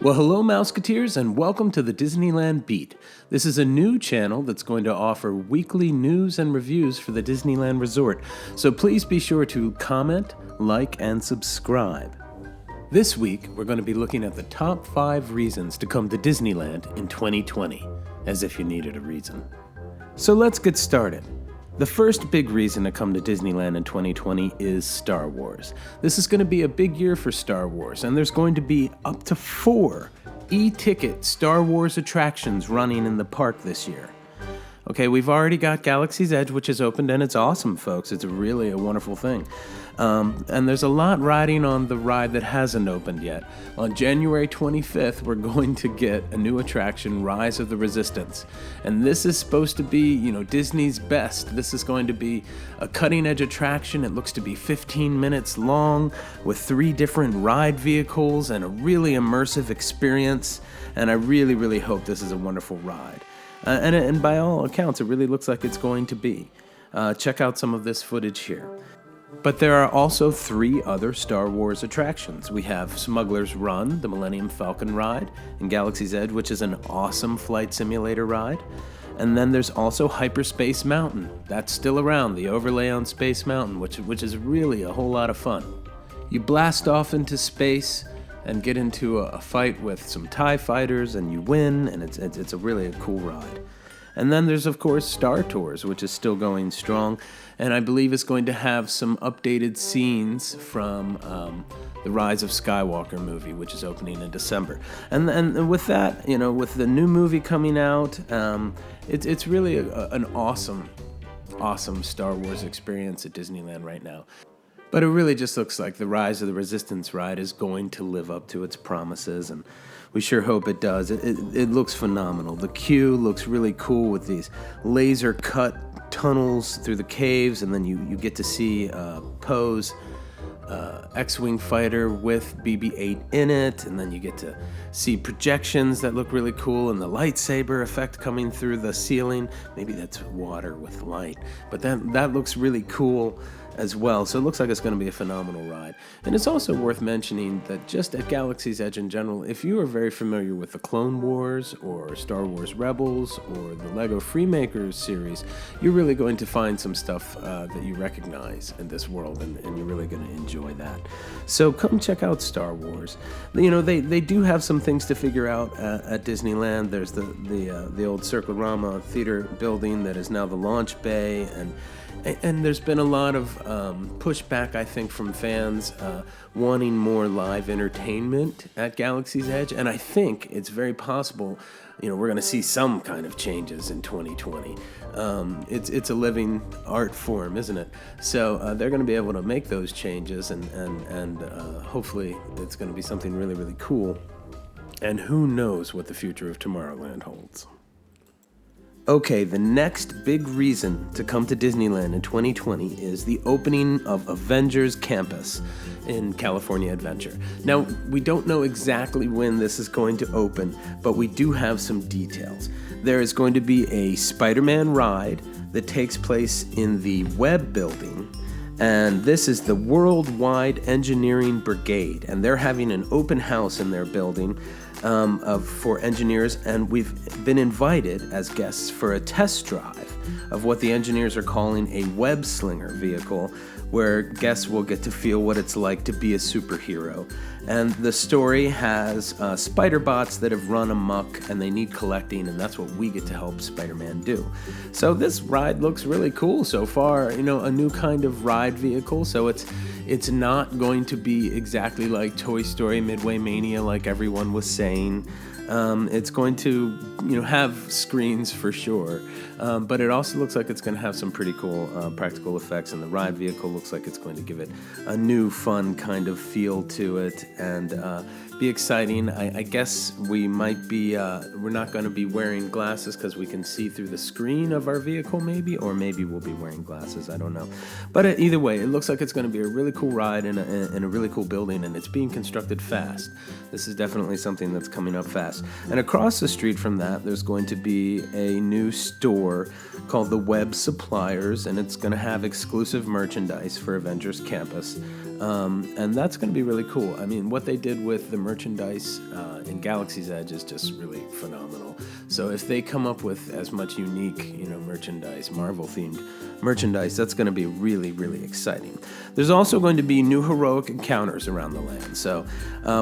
Well, hello, Mouseketeers, and welcome to the Disneyland Beat. This is a new channel that's going to offer weekly news and reviews for the Disneyland Resort, so please be sure to comment, like, and subscribe. This week, we're going to be looking at the top 5 reasons to come to Disneyland in 2020, as if you needed a reason. So let's get started. The first big reason to come to Disneyland in 2020 is Star Wars. This is going to be a big year for Star Wars, and there's going to be up to 4 e-ticket Star Wars attractions running in the park this year. Okay, we've already got Galaxy's Edge, which is opened, and it's awesome, folks. It's really a wonderful thing. And there's a lot riding on the ride that hasn't opened yet. On January 25th, we're going to get a new attraction, Rise of the Resistance. And this is supposed to be, Disney's best. This is going to be a cutting-edge attraction. It looks to be 15 minutes long with 3 different ride vehicles and a really immersive experience. And I really, really hope this is a wonderful ride. And by all accounts, it really looks like it's going to be. Check out some of this footage here. But there are also 3 other Star Wars attractions. We have Smuggler's Run, the Millennium Falcon ride, and Galaxy's Edge, which is an awesome flight simulator ride. And then there's also Hyperspace Mountain. That's still around, the overlay on Space Mountain, which is really a whole lot of fun. You blast off into space and get into a fight with some TIE fighters, and you win, and it's a really cool ride. And then there's, of course, Star Tours, which is still going strong, and I believe it's going to have some updated scenes from the Rise of Skywalker movie, which is opening in December. And with that, with the new movie coming out, it's really an awesome Star Wars experience at Disneyland right now. But it really just looks like the Rise of the Resistance ride is going to live up to its promises, and we sure hope it does. It looks phenomenal. The queue looks really cool with these laser-cut tunnels through the caves, and then you get to see Poe's X-Wing fighter with BB-8 in it, and then you get to see projections that look really cool, and the lightsaber effect coming through the ceiling. Maybe that's water with light, but that looks really cool as well. So it looks like it's going to be a phenomenal ride. And it's also worth mentioning that just at Galaxy's Edge in general, if you are very familiar with the Clone Wars or Star Wars Rebels or the Lego Freemakers series, you're really going to find some stuff that you recognize in this world, and you're really going to enjoy that. So come check out Star Wars. They do have some things to figure out at Disneyland. There's the old Circle-Rama theater building that is now the launch bay, and there's been a lot of pushback, I think, from fans wanting more live entertainment at Galaxy's Edge, and I think it's very possible, we're going to see some kind of changes in 2020. It's a living art form, isn't it? So they're going to be able to make those changes, and hopefully it's going to be something really, really cool. And who knows what the future of Tomorrowland holds. Okay, the next big reason to come to Disneyland in 2020 is the opening of Avengers Campus in California Adventure. Now, we don't know exactly when this is going to open, but we do have some details. There is going to be a Spider-Man ride that takes place in the Webb building, and this is the Worldwide Engineering Brigade, and they're having an open house in their building for engineers, and we've been invited as guests for a test drive of what the engineers are calling a web slinger vehicle, where guests will get to feel what it's like to be a superhero. And the story has spider bots that have run amok, and they need collecting, and that's what we get to help Spider-Man do. So this ride looks really cool so far, a new kind of ride vehicle. So it's not going to be exactly like Toy Story Midway Mania, like everyone was saying. It's going to, have screens for sure, but it also looks like it's going to have some pretty cool practical effects, and the ride vehicle looks like it's going to give it a new, fun kind of feel to it, and be exciting. I guess we might be, we're not going to be wearing glasses because we can see through the screen of our vehicle maybe, or maybe we'll be wearing glasses, I don't know. But either way, it looks like it's going to be a really cool ride in a really cool building, and it's being constructed fast. This is definitely something that's coming up fast. And across the street from that, there's going to be a new store called the Web Suppliers, and it's going to have exclusive merchandise for Avengers Campus. And that's going to be really cool. I mean, what they did with the merchandise in Galaxy's Edge is just really phenomenal. So if they come up with as much unique, merchandise, Marvel-themed merchandise, that's going to be really, really exciting. There's also going to be new heroic encounters around the land. So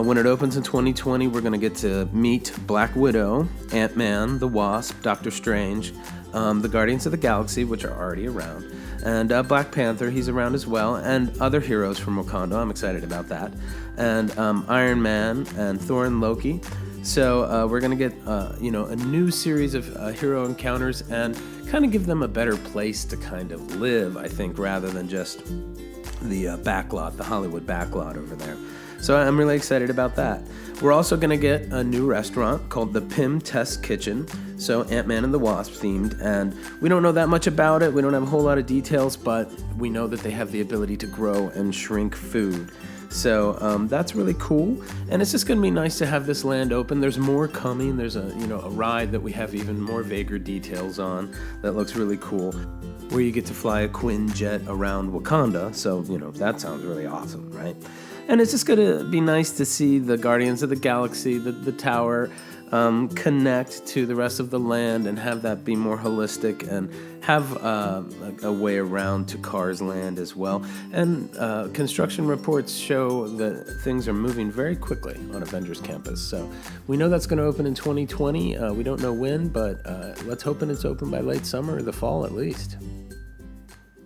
when it opens in 2020, we're going to get to meet Black Widow, Ant-Man, the Wasp, Doctor Strange, the Guardians of the Galaxy, which are already around, and Black Panther, he's around as well, and other heroes from Wakanda. I'm excited about that. And Iron Man and Thor and Loki. So we're going to get, a new series of hero encounters and kind of give them a better place to kind of live, I think, rather than just the backlot, the Hollywood backlot over there. So I'm really excited about that. We're also going to get a new restaurant called the Pym Test Kitchen, so Ant-Man and the Wasp themed, and we don't know that much about it. We don't have a whole lot of details, but we know that they have the ability to grow and shrink food. So that's really cool, and it's just going to be nice to have this land open. There's more coming. There's a ride that we have even more vaguer details on that looks really cool, where you get to fly a Quinjet around Wakanda. So that sounds really awesome, right? And it's just going to be nice to see the Guardians of the Galaxy, the tower, connect to the rest of the land and have that be more holistic and have a way around to Cars Land as well. And construction reports show that things are moving very quickly on Avengers Campus. So we know that's going to open in 2020. We don't know when, but let's hope it's open by late summer or the fall at least.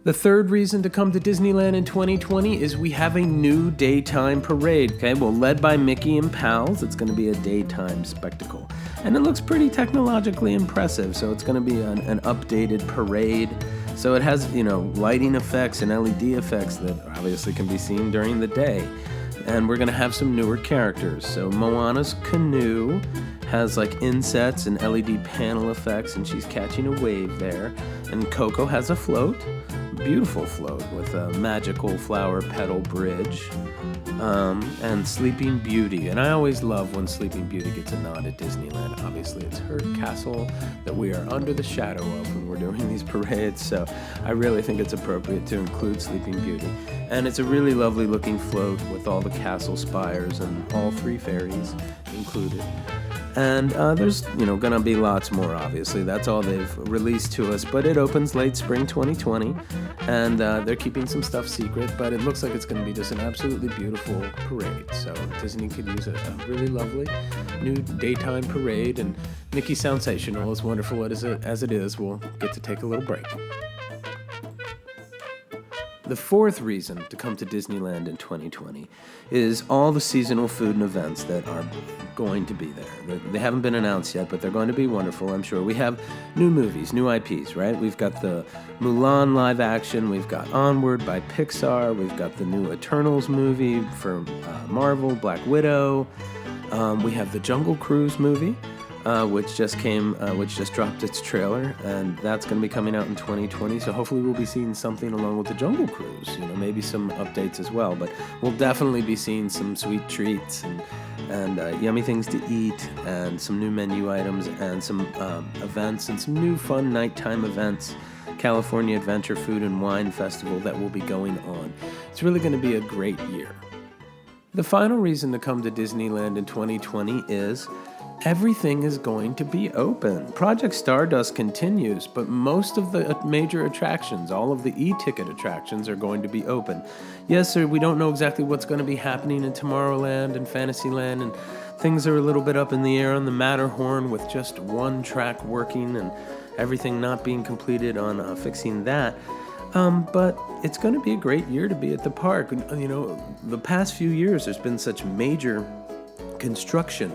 The third reason to come to Disneyland in 2020 is we have a new daytime parade. Okay, well, led by Mickey and Pals, it's going to be a daytime spectacle. And it looks pretty technologically impressive, so it's going to be an updated parade. So it has, lighting effects and LED effects that obviously can be seen during the day. And we're going to have some newer characters. So Moana's canoe has insets and LED panel effects, and she's catching a wave there. And Coco has a float, beautiful float with a magical flower petal bridge, and Sleeping Beauty. And I always love when Sleeping Beauty gets a nod at Disneyland. Obviously, it's her castle that we are under the shadow of when we're doing these parades, so I really think it's appropriate to include Sleeping Beauty. And it's a really lovely looking float with all the castle spires and all three fairies included. And there's, going to be lots more, obviously. That's all they've released to us. But it opens late spring 2020, and they're keeping some stuff secret. But it looks like it's going to be just an absolutely beautiful parade. So Disney could use a really lovely new daytime parade. And Mickey Soundsational, as wonderful as it is, we'll get to take a little break. The fourth reason to come to Disneyland in 2020 is all the seasonal food and events that are going to be there. They haven't been announced yet, but they're going to be wonderful, I'm sure. We have new movies, new IPs, right? We've got the Mulan live action, we've got Onward by Pixar, we've got the new Eternals movie for Marvel, Black Widow. We have the Jungle Cruise movie, which just dropped its trailer, and that's going to be coming out in 2020. So hopefully we'll be seeing something along with the Jungle Cruise, maybe some updates as well. But we'll definitely be seeing some sweet treats and yummy things to eat, and some new menu items, and some events, and some new fun nighttime events. California Adventure Food and Wine Festival that will be going on. It's really going to be a great year. The final reason to come to Disneyland in 2020 is everything is going to be open. Project Stardust continues, but most of the major attractions, all of the e-ticket attractions, are going to be open. Yes, sir, we don't know exactly what's going to be happening in Tomorrowland and Fantasyland, and things are a little bit up in the air on the Matterhorn with just one track working and everything not being completed on fixing that. But it's going to be a great year to be at the park. The past few years, there's been such major construction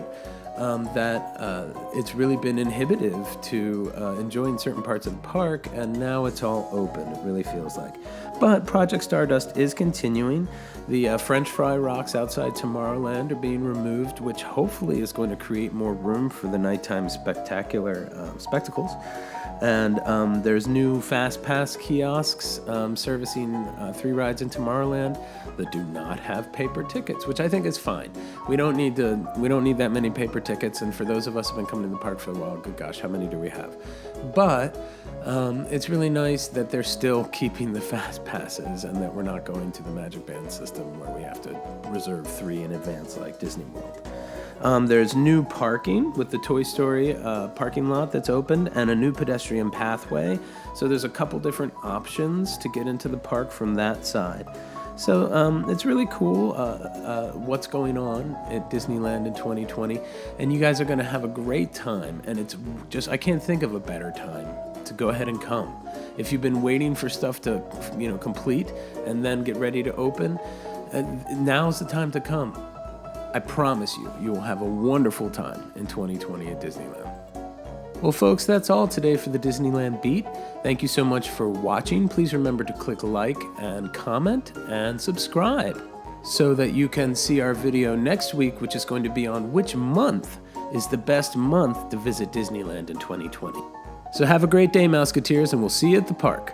that it's really been inhibitive to enjoying certain parts of the park, and now it's all open, it really feels like. But Project Stardust is continuing. The French fry rocks outside Tomorrowland are being removed, which hopefully is going to create more room for the nighttime spectacular spectacles. And there's new Fast Pass kiosks servicing 3 rides in Tomorrowland that do not have paper tickets, which I think is fine. We don't need that many paper tickets, and for those of us who've been coming to the park for a while, good gosh, how many do we have? But it's really nice that they're still keeping the Fast passes and that we're not going to the Magic Band system where we have to reserve 3 in advance like Disney World. There's new parking with the Toy Story parking lot that's opened and a new pedestrian pathway. So there's a couple different options to get into the park from that side. So it's really cool what's going on at Disneyland in 2020, and you guys are going to have a great time, and it's just, I can't think of a better time to go ahead and come. If you've been waiting for stuff to, complete and then get ready to open, now's the time to come. I promise you, you will have a wonderful time in 2020 at Disneyland. Well, folks, that's all today for the Disneyland Beat. Thank you so much for watching. Please remember to click like and comment and subscribe so that you can see our video next week, which is going to be on which month is the best month to visit Disneyland in 2020. So have a great day, Mouseketeers, and we'll see you at the park.